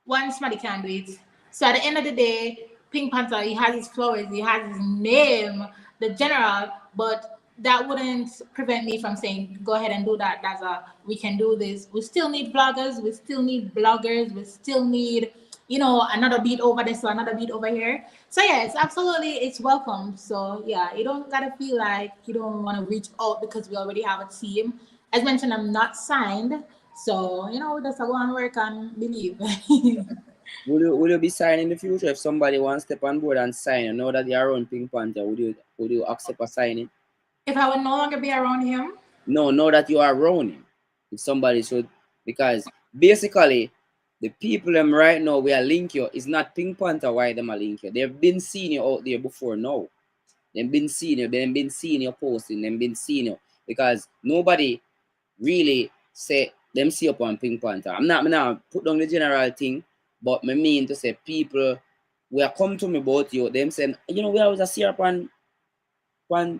one somebody can do it. So at the end of the day, Pink Panther, he has his flowers, he has his name, the general, but that wouldn't prevent me from saying, go ahead and do that. We can do this. We still need vloggers, we still need bloggers, we still need, another beat over this or another beat over here. So yeah, it's welcome. So yeah, you don't gotta feel like you don't want to reach out because we already have a team. As mentioned, I'm not signed. So, we just go and work and believe. Will you be signing in the future if somebody wants to step on board and sign? You know that you're on Pink Panther. Would you accept a signing? If I would no longer be around him, No, know that you are running. If somebody should, because basically the people them right now we are link you is not Pink Panther why them are link you. They've been seeing you out there before now. They've been seeing you posting, they've been seeing you because nobody really say them see up on Pink Panther. I'm not put down the general thing, but me mean to say people will come to me about you, them saying, we always see up on when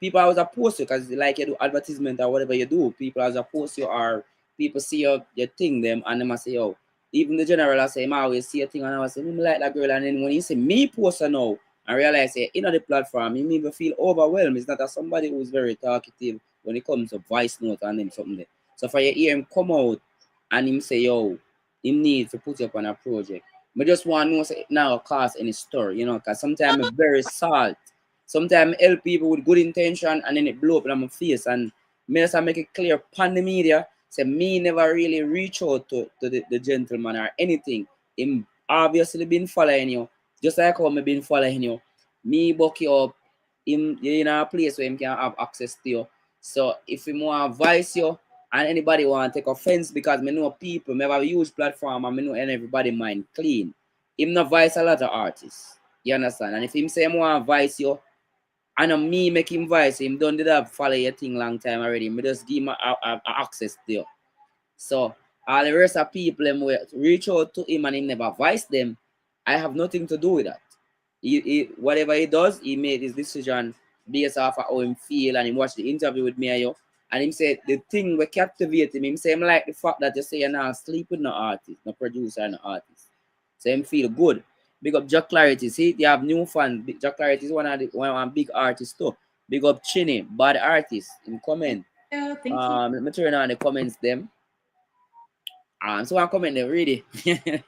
people always post you because like you do advertisement or whatever you do, people always post you or people see your thing them and them say, oh, even the general I say, I always see a thing and I say, like that girl, and then when you see me post her now and realize say the platform, you even feel overwhelmed. It's not as somebody who's very talkative when it comes to voice note and then something there. So for you hear him come out and him say, yo, him need to put you up on a project. I just want to know say now cause any story, because sometimes I'm very salt. Sometimes I help people with good intention and then it blow up in my face and Me just make it clear upon the media. Say me never really reach out to the gentleman or anything. Him obviously been following you. Just like how me been following you. Me book you up. Him you in a place where him can have access to you. So if him want advise you and anybody want to take offense because me know people, me have a huge platform and me know and everybody mind clean. Him not advise a lot of artists. You understand? And if him say him want advise you, and me make him voice, him done did have follow your thing long time already. Me just give him access to you. So all the rest of people them will reach out to him and he never voice them. I have nothing to do with that. Whatever he does, he made his decision based off of how him feel and he watched the interview with me and you. And him said the thing will captivate him say him like the fact that you say you're not sleep with no artist, no producer, no artist. So him feel good. Big up Jack Clarity. See, they have new fans. Jack Clarity is one big artist too. Big up Trinni, bad artist. In comment. Yeah, thank you. Let me turn on the comments them. So I comment them. Read it.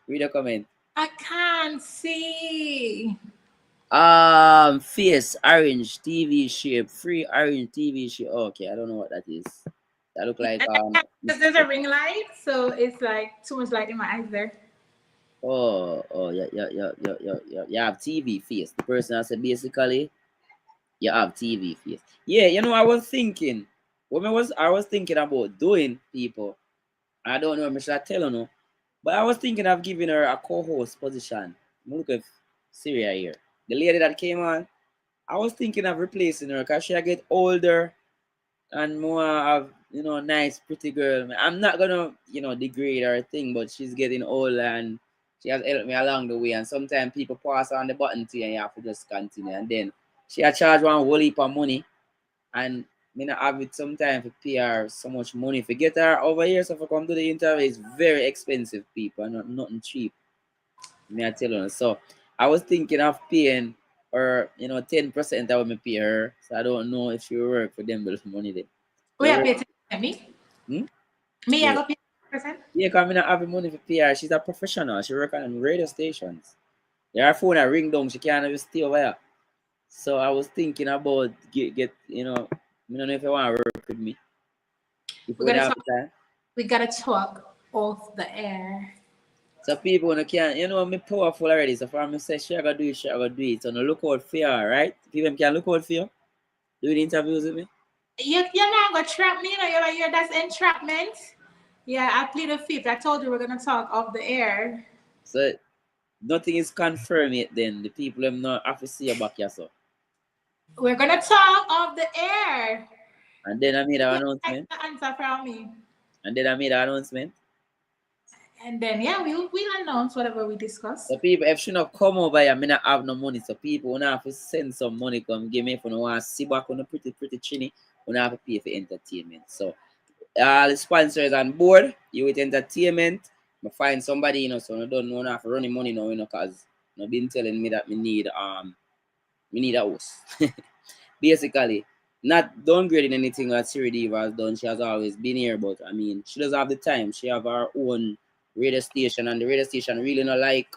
Read the comment. I can't see. Face orange TV shape. Free orange TV shape. Okay, I don't know what that is. That look like Because there's a ring light, so it's like too much light in my eyes there. Yeah. You have TV face. The person I said basically you have TV face. Yeah, you know, I was thinking I was thinking about doing people. I don't know if I should tell her no, but I was thinking of giving her a co-host position. Look at Syria here. The lady that came on, I was thinking of replacing her because she get older and more of nice pretty girl. I'm not gonna degrade her thing, but she's getting older and she has helped me along the way. And sometimes people pass on the button to you and you have to just continue. And then she had charged one whole heap of money and me not have it sometimes to pay her so much money. If you get her over here, so if I come to the interview, it's very expensive, people, not nothing cheap. Me I tell you. So I was thinking of paying her, 10% I would me pay her. So I don't know if she will work for them with money then. We are paid me. Hmm? Me, I Yeah. go pay 10%. Yeah, because I'm not having money for pay her. She's a professional. She work on radio stations. Her phone I ring down, she can't even stay over here. So I was thinking about get I don't know if you want to work with me. If We we gotta have talk. the time. We gotta talk off the air. So people when can me powerful already. So for me say she I gotta do it, she I gotta do it. So no look out for her, right? People can look out for you. Do the interviews with me. You're not gonna trap me, that's entrapment. Yeah, I plead the fifth. I told you we're gonna talk off the air. So nothing is confirmed yet then. The people them not have to see you back here so. We're gonna talk off the air. And then I made an You announcement. the answer from me. And then I made an announcement. And then yeah, we'll announce whatever we discuss. So people, if she not come over here, I not have no money. So people will have to send some money come give me if you want to see back on the pretty Trinni, we have to pay for entertainment. So all the sponsors on board, you with entertainment. I find somebody, so I don't know have to run the money now, cause been telling me that we need a host. Basically, not downgrading anything that Siri Diva has done. She has always been here, but I mean, she doesn't have the time. She have her own radio station, and the radio station really not like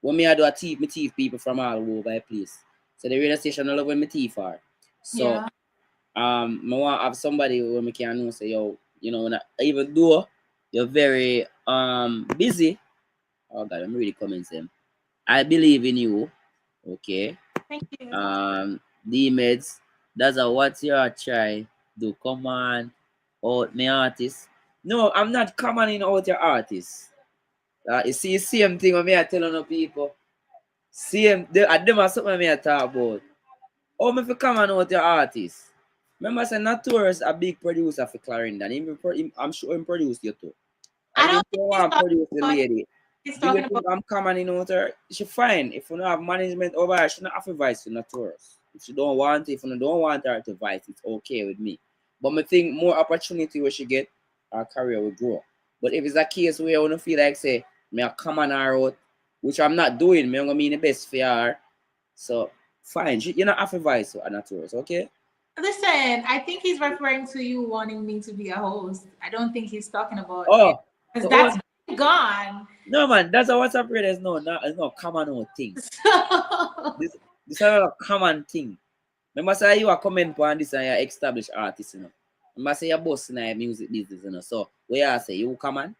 when me I do a teeth, me teeth people from all over the place. So the radio station I love when me teeth are. So Yeah. I want to have somebody who me can know say yo, even though you're very busy. Oh God, I'm really coming Sam. I believe in you. Okay. Thank you. D meds. That's a what you are try do. Come on, out me artist. No, I'm not coming out your artist. You see, same thing when me I tell on people. Same, them are something me I talk about. Oh, me fi come on out your artist. Remember, say Notorious a big producer for Clarendon. I'm sure him produce you too. I And him don't think he's want produce the talking about. lady. He's Do you talking think about. I'm coming in with her? She fine. If you don't have management over her, she not have advice to Notorious. If she don't want it, if you don't want her to advise, it's okay with me. But I think more opportunity where she get, her career will grow. But if it's a case where I want to feel like say, me I come on her out, which I'm not doing, me I'm gonna be the best for her. So fine, you not have advice to Notorious, okay? Listen, I think he's referring to you wanting me to be a host. I don't think he's talking about it Oh, because so that's gone. no man, that's a WhatsApp radio. It's no common old thing. So This is a common thing. Remember, say you are comment on this and you're established artist, I must say you're boss in the music business, you know. So where I say you come on.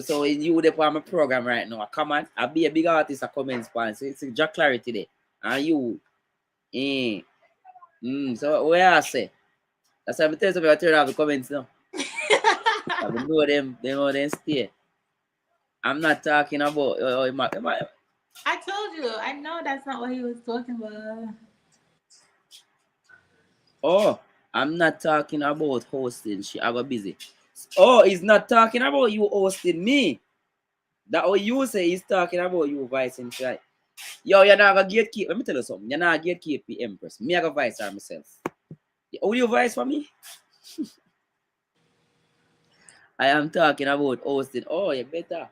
So you there on my program right now. Come on. I'll be a big artist a comment span. So it's just clarity there. And you so where I say. That's why I'm telling you I turn off the comments now. I know them, they know them stay. I'm not talking about I told you. I know that's not what he was talking about. oh, I'm not talking about hosting. I got busy. Oh, he's not talking about you hosting me. That what you say he's talking about you vice and right. Yo, you're not gonna gatekeep. Let me tell you something. You're not gatekeep the Empress. Me I got vice her myself. Will you vice for me? I am talking about hosting. Oh, you better.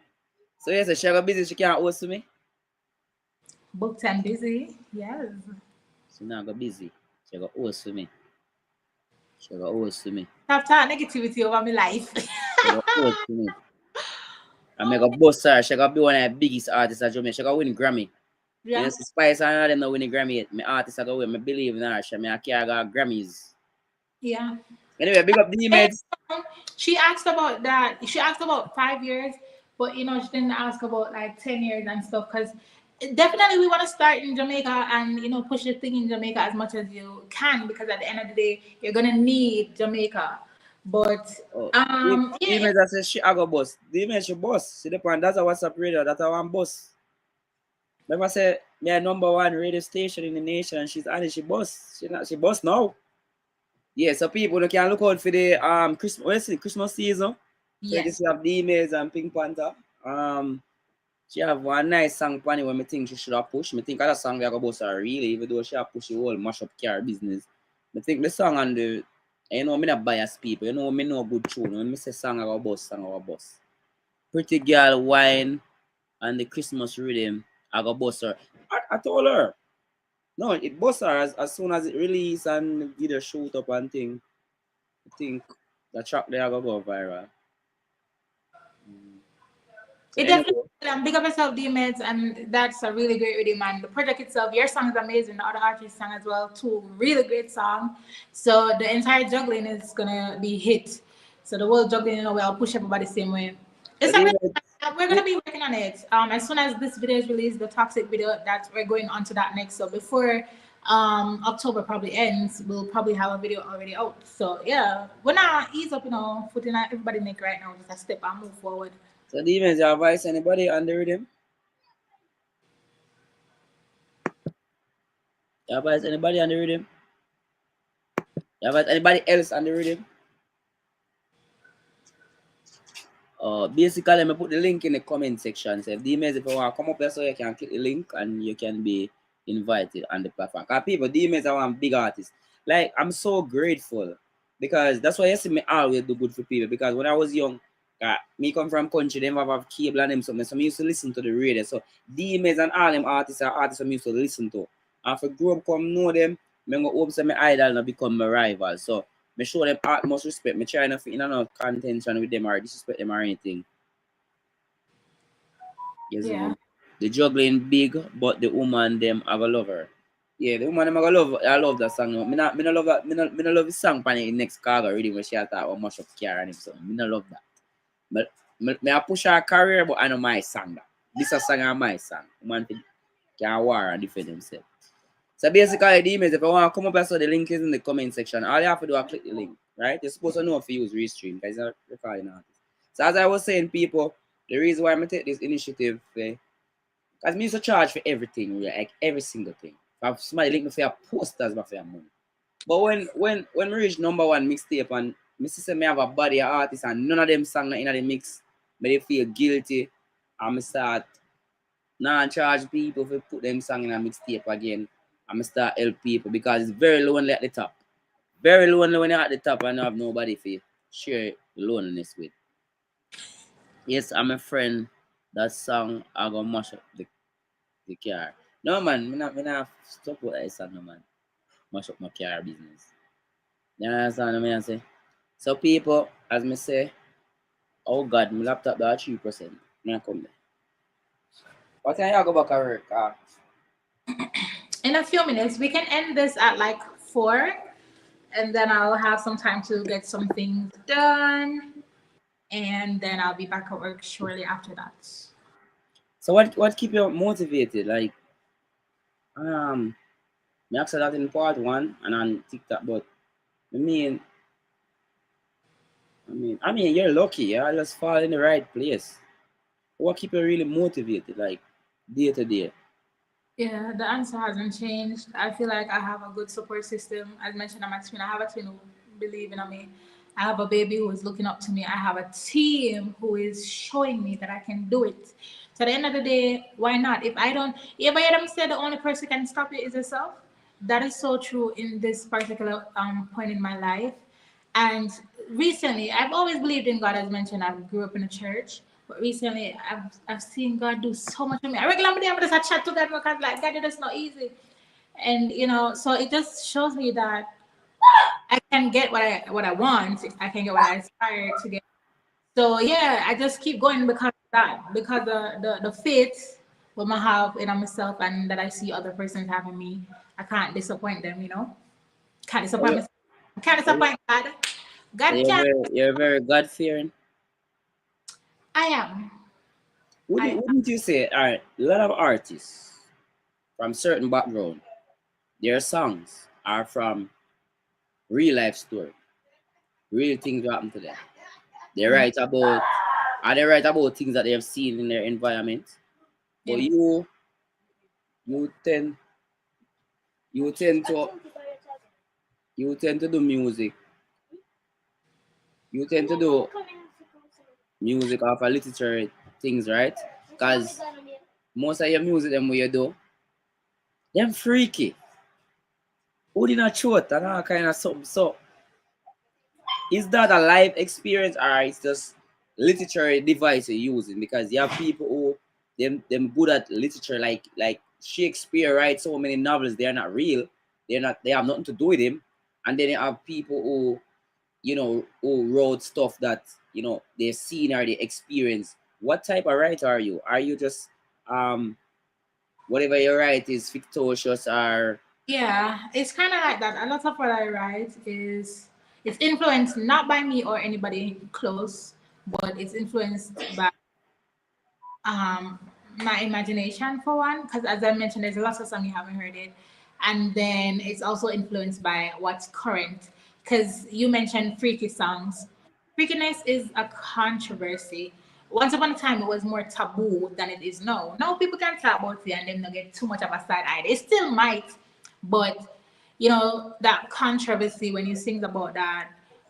So yes, she got busy, she can't host me. Booked and busy. Yes. She not got busy. She got host me. She got host me. Stop talking negativity over my life. She got host me. I make a Oh, boss her. She got be one of the biggest artists in Jamaica. She got win Grammy. You know, yeah. Spice and all them not winning Grammy yet. My artist I go win. I believe in her. I can't got Grammys. Yeah. Anyway, big up the And image. she asked about that. She asked about 5 years, but she didn't ask about like 10 years and stuff. Because definitely we want to start in Jamaica and push the thing in Jamaica as much as you can, because at the end of the day you're gonna need Jamaica. But Oh, the yeah, image that says she I go boss. The image she boss. See the point. That's a WhatsApp radio. That's our one boss. Remember say me a number one radio station in the nation. And she's honest. She boss. She boss now. Yeah, so people you can look out for the Christmas. What's it? Christmas season. So you yes, just have the emails and Pink Panther. She have one nice song funny when me think she should have pushed. Me think other song like about her really, even though she have pushed the whole mash up car business. Me think the song and the me not bias people, me know good tune. When me say song about boss. Pretty girl wine and the Christmas rhythm, I got boss her. I told her. No, it boss her as soon as it release and get a shoot up and thing. I think the track there I go viral. Mm. So it definitely. anyway. Big up yourself, D-Meds, and that's a really great rhythm. And the project itself, your song is amazing. The other artists sang as well too. Really great song. So the entire juggling is gonna be hit. So the whole juggling in a way, I'll push everybody the same way. So It's a the great. image, We're the, gonna be working on it. As soon as this video is released, the toxic video, that we're going on to that next. So before October probably ends, we'll probably have a video already out. So yeah, we're not ease up, foot in everybody neck right now. Just a step and move forward. so the image advice anybody on the rhythm? You advise anybody on the rhythm? You advise anybody else on the rhythm? Basically, I put the link in the comment section. So if DMs, if you want to come up here, so you can click the link and you can be invited on the platform. Because people, DMs are one big artist. Like, I'm so grateful because that's why you see me always do good for people. Because when I was young, me come from country, they have cable and them something. So I used to listen to the radio. So DMs and all them artists are artists I used to listen to. And if I grow up, come know them, I go hope my idol and become my rival. So me show them utmost respect. Me try not to in no contention with them or disrespect them or anything. Yes, Yeah. the juggling big, but the woman them have a lover. Yeah, the woman them have a love. I love that song. Me not love that. Me not love the song pan the next cargo really when she had that or much of care and so. Me not love that. But me I push her career, but I know my song that. This a song of my song. Woman can war and defend themselves. So basically, the image, if you want to come up and so the link is in the comment section. All you have to do is click the link, right? You're supposed to know if you use Restream because it's not recording artist. So as I was saying, people, the reason why I'm take this initiative, because me used to charge for everything, like every single thing. If somebody link me for your posters, but for your money. But when we reach number one mixtape and me see say me have a body of artists and none of them song in the mix, me they feel guilty and me start now charge people for put them song in a mixtape again. I'm start help people because it's very lonely at the top. Very lonely when you're at the top and you have nobody for share loneliness with. Yes, I'm a friend. That song I gonna mash up the car. No man, me not stop what I said no man. Mash up my car business. You understand what I say? So people, as me say, oh God, my laptop got 3%. Me come there. What time you go back to work? In a few minutes, we can end this at like 4. and then I'll have some time to get some things done, and then I'll be back at work shortly after that. So what keep you motivated? Like me asked that in part one and on TikTok, but I mean I mean you're lucky, yeah. Just fall in the right place. What keep you really motivated, like day to day? Yeah, the answer hasn't changed. I feel like I have a good support system. As mentioned, I'm a twin. I have a twin who believes in me. I have a baby who is looking up to me. I have a team who is showing me that I can do it. So at the end of the day, why not? If I hear them say the only person can stop it is yourself, that is so true in this particular point in my life. And recently, I've always believed in God, as mentioned. I grew up in a church, but recently, I've seen God do so much for me. I regularly I'm just a chat to God because like God, it's not easy, and so it just shows me that I can get what I want. I can get what I aspire to get. So yeah, I just keep going because of that, because the faith what I have in myself and that I see other persons having me, I can't disappoint them. Can't So disappoint you myself. Can't so disappoint God. so God can't. you're very God fearing. I am. I Wouldn't you say all right, a lot of artists from certain background, their songs are from real life story, real things that happen to them. They am. write about they write about things that they have seen in their environment. But Yeah. you tend you tend to you tend to do music. You tend to do music of a literary things, right? Because most of your music them what you do, them freaky. Who did not short and all kind of something. So is that a live experience or is just literary device you're using? Because you have people who them good at literature, like Shakespeare writes so many novels, they are not real, they have nothing to do with him. And then you have people who wrote stuff that they've seen or they experience. What type of writer are you? Are you just whatever you write is fictitious or Yeah, it's kind of like that. A lot of what I write is it's influenced not by me or anybody close, but it's influenced by um my imagination for one. Because as I mentioned, there's lots of songs you haven't heard it, and then it's also influenced by what's current. Because you mentioned freaky songs. Freakiness is a controversy. Once upon a time, it was more taboo than it is now. Now people can talk about it and then not get too much of a side eye. They still might, but that controversy when you sing about that,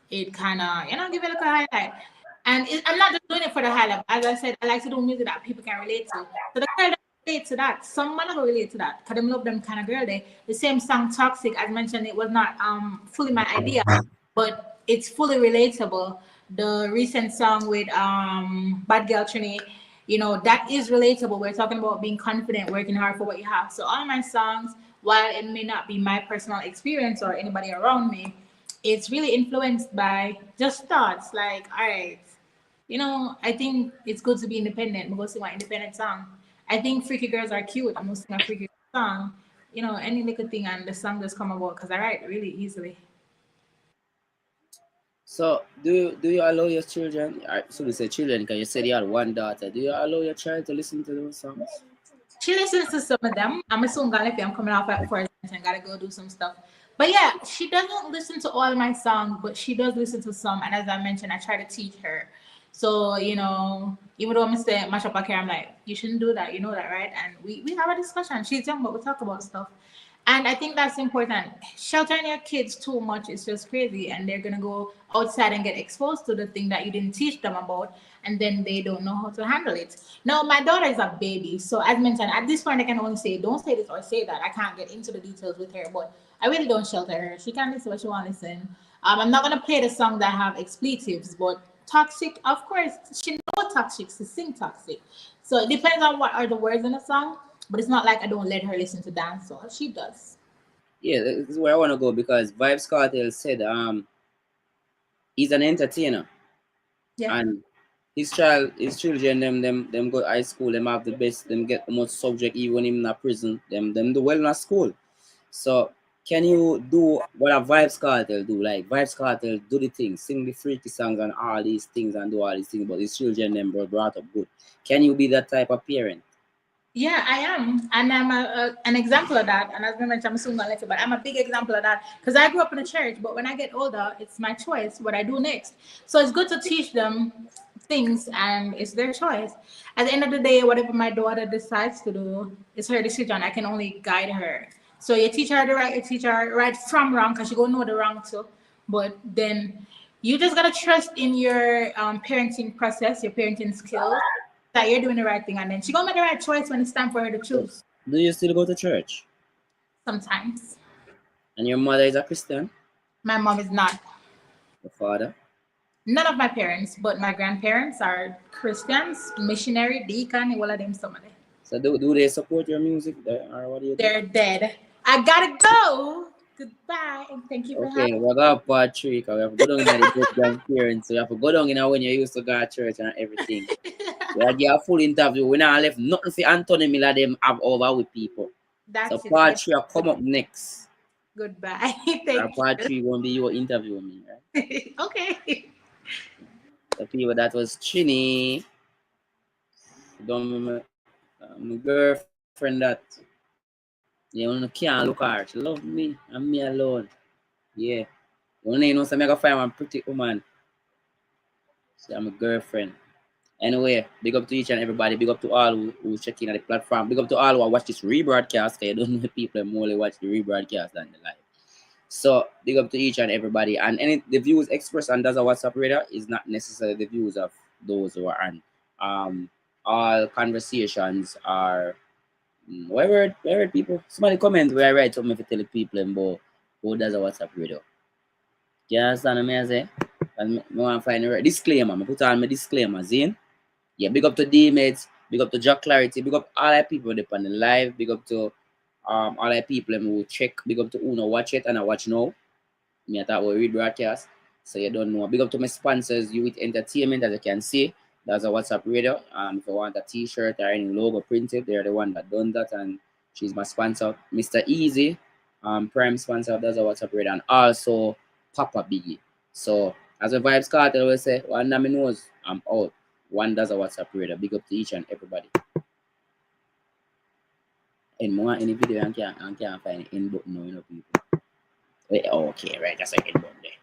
it kind of give it like a highlight. And I'm not just doing it for the highlight. As I said, I like to do music that people can relate to. So the girl that relate to that, some man will relate to that. Cause them love them kind of girl. The same song "Toxic," as mentioned, it was not fully my idea, but it's fully relatable. The recent song with Bad Girl Trinni, that is relatable. We're talking about being confident, working hard for what you have. So all my songs, while it may not be my personal experience or anybody around me, it's really influenced by just thoughts like, all right, I think it's good to be independent. I'm going to sing my independent song. I think freaky girls are cute. I'm going to sing a freaky song. Any little thing and the song just come about because I write really easily. so do you allow your children? So you say children because you said you had one daughter. Do you allow your child to listen to those songs? She listens to some of them. I'm assuming if I'm coming off at first and gotta go do some stuff. But yeah, she doesn't listen to all my songs, but she does listen to some. And as I mentioned, I try to teach her. So, even though I'm say mash up a car, I'm like, you shouldn't do that, you know that, right? And we have a discussion. She's young, but we talk about stuff. And I think that's important. Sheltering your kids too much is just crazy, and they're gonna go outside and get exposed to the thing that you didn't teach them about, and then they don't know how to handle it. Now, my daughter is a baby, so as mentioned, at this point, I can only say, don't say this or say that. I can't get into the details with her, but I really don't shelter her. She can listen what she wants to listen. I'm not gonna play the song that have expletives, but toxic, of course, she know toxic, she sing toxic. So it depends on what are the words in the song, but it's not like I don't let her listen to dance, so she does. Yeah, this is where I want to go because Vibes Cartel said he's an entertainer Yeah. and his children them go to high school, them have the best, them get the most subject even in a prison, them do well in a school. So can you do what a Vibes Cartel do? Like Vibes Cartel do the things, sing the freaky songs and all these things and do all these things, but the children them were brought up good. Can you be that type of parent? Yeah, I am, and I'm an example of that. And as I mentioned, I'm soon gonna let you, but I'm a big example of that because I grew up in a church. But when I get older, it's my choice what I do next. So it's good to teach them things, and it's their choice. At the end of the day, whatever my daughter decides to do, it's her decision. I can only guide her. So you teach her the right, you teach her right from wrong, because she gonna know the wrong too. But then you just gotta trust in your parenting process, your parenting skills, that you're doing the right thing, and then she gonna make the right choice when it's time for her to So, choose. do you still go to church? Sometimes And your mother is a Christian? my mom is not. Your father? None of my parents, but my grandparents are Christians, missionary, deacon, all of them. Some of them. So do they support your music or what do you do? They're dead. I gotta go. Goodbye, and thank you for Okay, having. we got part three because we have to go down in the great grandparents. So you have to go down in when you used to go to church and everything. We have get a full interview. We not left nothing for Anthony Miller them have over with people. So That's it. part three will come up next. Goodbye. Our Thank part three won't be your interview with me, right? you. Okay. The people that was Trinni, my girlfriend that you know can't look at her. She love me and me alone. Yeah. Only you know some I gotta find one pretty woman. So I'm a girlfriend. Anyway, big up to each and everybody. Big up to all who check in at the platform. Big up to all who watch this rebroadcast. Cause you don't know people who only watch the rebroadcast than the live. So big up to each and everybody. And any the views expressed on Does a WhatsApp Radar is not necessarily the views of those who are on. All conversations are wherever people. Somebody comment where I write something if you tell the people about who does a WhatsApp Radio. You understand what I say? And I want to find the right disclaimer. I put on my disclaimer, Zane. Yeah, big up to D-Mates, big up to Jack Clarity, big up all the people that on the live, big up to all the people who check, big up to who no watch it and I watch now. Me I thought we read broadcast, so you don't know. Big up to my sponsors, You with Entertainment, as you can see. That's a WhatsApp radio. If you want a t-shirt or any logo printed, they're the one that done that, and she's my sponsor. Mr. Easy, prime sponsor of That's a WhatsApp radio, and also Papa Biggie. So as a Vibes Cartel will say, one of me knows I'm out. One Does a WhatsApp radio. Big up to each and everybody. And more any video I can't find the end button now, you know, people. Okay, right, that's a end button there.